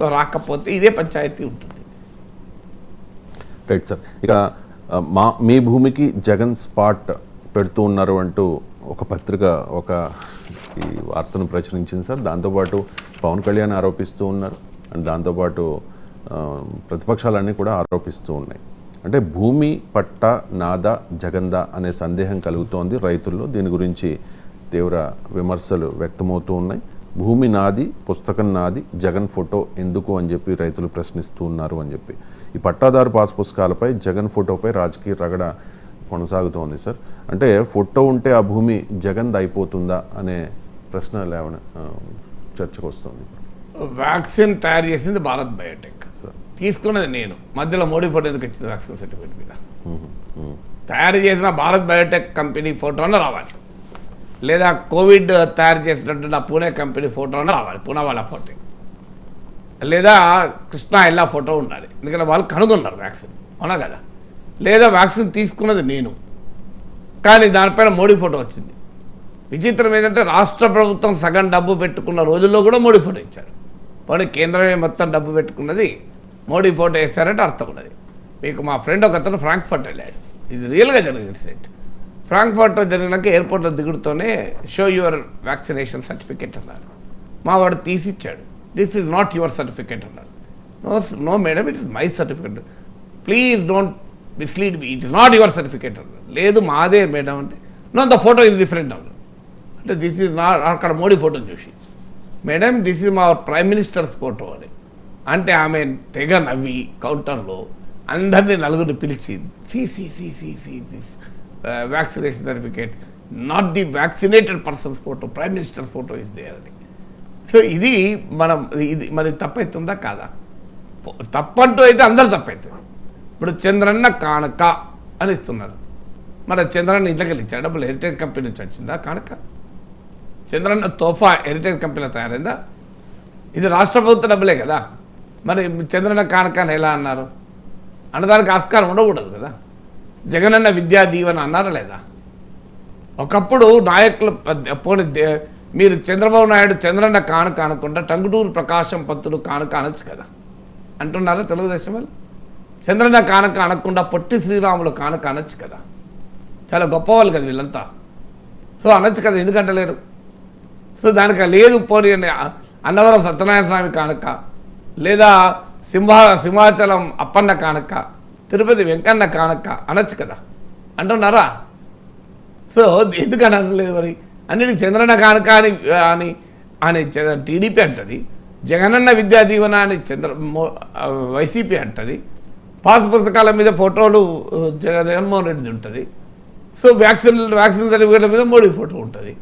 వారసత్వం రాకపోతే ఇదే పంచాయతీ ఉంటుంది. Right sir. ఇక మీ భూమికి జగన్ స్పాట్ పెడుతూ ఉన్నారు అంటూ ఒక పత్రిక ఒక ఈ వార్తను ప్రచురించింది సార్. దాంతోపాటు పవన్ కళ్యాణ్ ఆరోపిస్తూ ఉన్నారు అండ్ దాంతోపాటు ప్రతిపక్షాలన్నీ కూడా ఆరోపిస్తూ ఉన్నాయి. అంటే భూమి పట్ట నాదా జగందా అనే సందేహం కలుగుతోంది రైతుల్లో. దీని గురించి తీవ్ర విమర్శలు వ్యక్తమవుతూ ఉన్నాయి. భూమి నాది, పుస్తకం నాది, జగన్ ఫోటో ఎందుకు అని చెప్పి రైతులు ప్రశ్నిస్తూ ఉన్నారు అని చెప్పి. ఈ పట్టాదారు పాస్ పుస్తకాలపై జగన్ ఫోటోపై రాజకీయ రగడ కొనసాగుతోంది సార్. అంటే ఫోటో ఉంటే ఆ భూమి జగన్ది అయిపోతుందా అనే ప్రశ్న చర్చకు వస్తుంది. వ్యాక్సిన్ తయారు చేసింది భారత్ బయోటెక్ సార్, తీసుకున్నది నేను. మధ్యలో మోడీ ఫోటో ఎందుకు వచ్చింది వ్యాక్సిన్ సర్టిఫికేట్ మీద? తయారు చేసిన భారత్ బయోటెక్ కంపెనీ ఫోటోనే రావాలి, లేదా కోవిడ్ తయారు చేసినట్టు నా పూణే కంపెనీ ఫోటోనే రావాలి, పూణే వాళ్ళ ఫోటో, లేదా కృష్ణా ఎల్లా ఫోటో ఉండాలి. ఎందుకంటే వాళ్ళు కనుగొన్నారు వ్యాక్సిన్, అవునా కదా? లేదా వ్యాక్సిన్ తీసుకున్నది నేను, కానీ దానిపైన మోడీ ఫోటో వచ్చింది. విచిత్రం ఏంటంటే రాష్ట్ర ప్రభుత్వం సగం డబ్బు పెట్టుకున్న రోజుల్లో కూడా మోడీ ఫోటో ఇచ్చారు. పోనీ కేంద్రమే మొత్తం డబ్బు పెట్టుకున్నది, మోడీ ఫోటో వేస్తారంటే అర్థం ఉన్నది. మీకు మా ఫ్రెండ్ ఒక అతను ఫ్రాంక్ఫర్ట్ వెళ్ళాడు, ఇది రియల్గా జరిగిన ఇన్సిడెంట్. ఫ్రాంక్ఫర్ట్లో జరిగినాక ఎయిర్పోర్ట్లో దిగుడుతోనే షో యువర్ వ్యాక్సినేషన్ సర్టిఫికేట్ అన్నారు. మా వాడు తీసిచ్చాడు. This is not your certificate అన్నారు. No madam, it is my certificate, please don't mislead me, it is not your certificate అన్నారు. లేదు మాదే మేడం అంటే, no the photo is different అన్నారు. అంటే దిస్ ఈజ్ నాట్, అక్కడ మోడీ ఫోటోని చూసి, మేడం దిస్ ఈజ్ మా ప్రైమ్ మినిస్టర్స్ ఫోటో అని అంటే ఆమె తెగ నవ్వి కౌంటర్లో అందరినీ నలుగురిని పిలిచి this vaccination certificate, not the vaccinated persons photo, prime minister photo is there అని. సో ఇది ఇది మరి తప్పవుతుందా కాదా? తప్పంటూ అయితే అందరూ తప్పవుతుంది. ఇప్పుడు చంద్రన్న కానుక అని ఇస్తున్నారు, మరి చంద్రన్న ఇంట్లోకి ఇచ్చాడు, డబ్బులు హెరిటేజ్ కంపెనీ నుంచి వచ్చిందా కానుక? చంద్రన్న తోఫా హెరిటేజ్ కంపెనీలో తయారైందా? ఇది రాష్ట్ర ప్రభుత్వ డబ్బులే కదా. మరి చంద్రన్న కానుక అని ఎలా అన్నారు? అన్నదానికి ఆస్కారం ఉండకూడదు కదా. జగనన్న విద్యా దీవెన అన్నారా లేదా? ఒకప్పుడు నాయకులు పోనీ మీరు చంద్రబాబు నాయుడు చంద్రన్న కానుక అనకుండా టంగుటూరు ప్రకాశం పంతులు కానుక అనొచ్చు కదా అంటున్నారా తెలుగుదేశం వాళ్ళు? చంద్రన్న కానుక అనకుండా పొట్టి శ్రీరాములు కానుక అనొచ్చు కదా. చాలా గొప్పవాళ్ళు కదా వీళ్ళంతా. సో అనొచ్చు కదా, ఎందుకంటలేరు? సో దానికి లేదు పోనీ అన్నవరం సత్యనారాయణ స్వామి కానుక, లేదా సింహాచలం అప్పన్న కానుక, తిరుపతి వెంకన్న కానుక అనొచ్చు కదా అంటున్నారా? సో ఎందుకని అనలేదు మరి? అన్నిటికి చంద్రన్న కానుక అని టీడీపీ అంటది, జగనన్న విద్యా దీవెన అని వైసీపీ అంటది, పాస్ పుస్తకాల మీద ఫోటోలు జగన్మోహన్ రెడ్డి ఉంటుంది. సో వ్యాక్సిన్ సర్టిఫికేట్ల మీద మోడీ ఫోటో ఉంటుంది.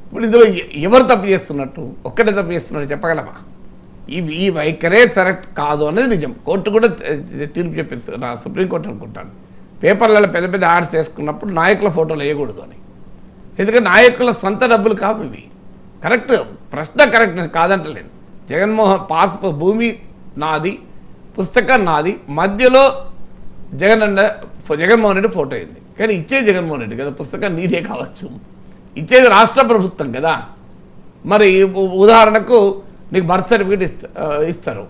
ఇప్పుడు ఇందులో ఎవరు తప్పు చేస్తున్నట్టు? ఒక్కటే తప్పు చేస్తున్నట్టు చెప్పగలమా? ఈ వైఖరే కరెక్ట్ కాదు అనేది నిజం. కోర్టు కూడా తీర్పు చెప్పేస్తుంది, నా సుప్రీంకోర్టు అనుకుంటాను. పేపర్లలో పెద్ద పెద్ద యాడ్స్ వేసుకున్నప్పుడు నాయకుల ఫోటోలు వేయకూడదు అని. ఎందుకంటే నాయకుల సొంత డబ్బులు కావు ఇవి. కరెక్ట్, ప్రశ్న కరెక్ట్, నేను కాదంటలేను. భూమి నాది, పుస్తకం నాది, మధ్యలో జగన్మోహన్ రెడ్డి ఫోటో అయింది, కానీ ఇచ్చేది జగన్మోహన్ రెడ్డి కదా, పుస్తకం నీదే కావచ్చు, ఇచ్చేది రాష్ట్ర ప్రభుత్వం కదా. మరి ఉదాహరణకు నీకు బర్త్ సర్టిఫికేట్ ఇస్తారు,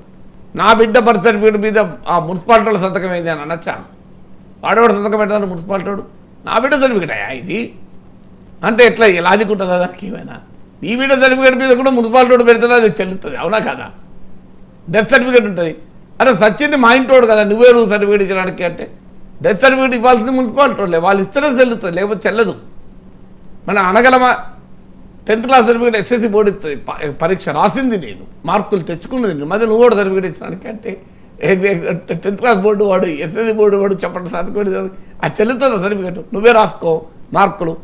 నా బిడ్డ బర్త్ సర్టిఫికేట్ మీద ఆ మున్సిపాలిటీ సంతకం అయింది అని అనొచ్చా? వాడవాడు సంతకం పెట్టాను మున్సిపాలిటీ, నా బిడ్డ సర్టిఫికేట్ అయ్యా ఇది అంటే ఎట్లా లాజిక్ ఉంటుందా దానికి ఏమైనా? నీ బిడ్డ సర్టిఫికేట్ మీద కూడా మున్సిపాలిటీ పెడుతున్నా అది చెల్లుతుంది, అవునా కదా? డెత్ సర్టిఫికేట్ ఉంటుంది, అరే సచ్చింది మా ఇంటోడు కదా, నువ్వే సర్టిఫికేట్ ఇచ్చడానికి అంటే డెత్ సర్టిఫికేట్ ఇవ్వాల్సింది మున్సిపాలిటీ వాళ్ళు ఇస్తేనే చెల్లుతుంది, లేకపోతే చెల్లదు. మనం అనగలమా? 10th class certificate SSC board ఇస్తుంది, పరీక్ష రాసింది నేను, మార్కులు తెచ్చుకున్నది నేను, మధ్య నువ్వు కూడా సర్టిఫికేట్ ఇచ్చడానికి అంటే 10th క్లాస్ బోర్డు వాడు ఎస్ఎస్సి బోర్డు వాడు చెప్పండి సర్టిఫికేట్ అది చెల్లుతుంది సర్టిఫికేట్, నువ్వే రాసుకో మార్కులు,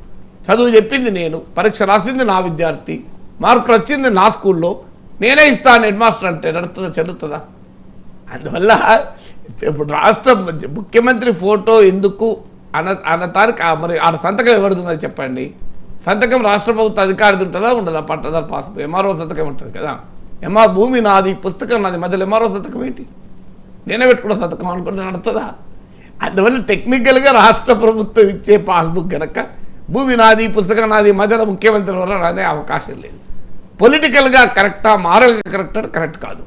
చదువు చెప్పింది నేను, పరీక్ష రాసింది నా విద్యార్థి, మార్కులు వచ్చింది నా స్కూల్లో, నేనే ఇస్తాను హెడ్ మాస్టర్ అంటే నడుతుందా చెల్లుతుందా? అందువల్ల ఇప్పుడు రాష్ట్ర ముఖ్యమంత్రి ఫోటో ఎందుకు అన్నదానికి మరి ఆడ సంతకం ఎవరుతుందని చెప్పండి? సంతకం రాష్ట్ర ప్రభుత్వ అధికారిది ఉంటుందా ఉండదా? పట్టదారు పాస్ ఎంఆర్ఓ సంతకం ఉంటుంది కదా. భూమి నాది, పుస్తకం నాది, మధ్యలో ఎంఆర్ఓ సంతకం ఏంటి? నేనే పెట్టుకున్న సంతకం అనుకుంటే నడుతుందా? అందువల్ల టెక్నికల్గా రాష్ట్ర ప్రభుత్వం ఇచ్చే పాస్బుక్ కనుక భూమి నాది, పుస్తకం నాది, మధ్యలో ముఖ్యమంత్రి వల్ల అనే అవకాశం లేదు. పొలిటికల్గా కరెక్టా, మారల్గా కరెక్టా? కరెక్ట్ కాదు.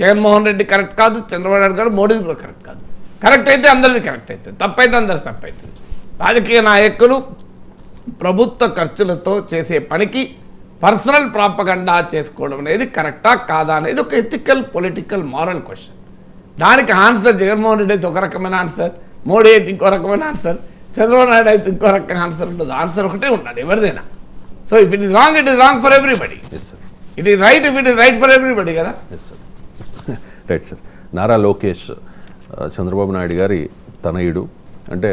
జగన్మోహన్ రెడ్డి కరెక్ట్ కాదు, చంద్రబాబు నాయుడు గారు, మోడీ కూడా కరెక్ట్ కాదు. కరెక్ట్ అయితే అందరిది కరెక్ట్ అవుతుంది, తప్పైతే అందరి తప్పవుతుంది. రాజకీయ నాయకులు ప్రభుత్వ ఖర్చులతో చేసే పనికి పర్సనల్ ప్రాపగండా చేసుకోవడం అనేది కరెక్టా కాదా అనేది ఒక ఎథికల్ పొలిటికల్ మారల్ క్వశ్చన్. దానికి ఆన్సర్ జగన్మోహన్ రెడ్డి అయితే ఒక రకమైన ఆన్సర్, మోడీ అయితే ఇంకో రకమైన ఆన్సర్, చంద్రబాబు నాయుడు అయితే ఇంకో రకమైన ఆన్సర్ ఉంటుంది. ఆన్సర్ ఒకటే ఉండాలి ఎవరిదైనా. So if it is wrong, it is wrong for everybody. Yes sir, it is right if it is right for everybody కదా. Yes sir. Right sir. Nara Lokesh Chandrababu Naidu గారి తనయుడు, అంటే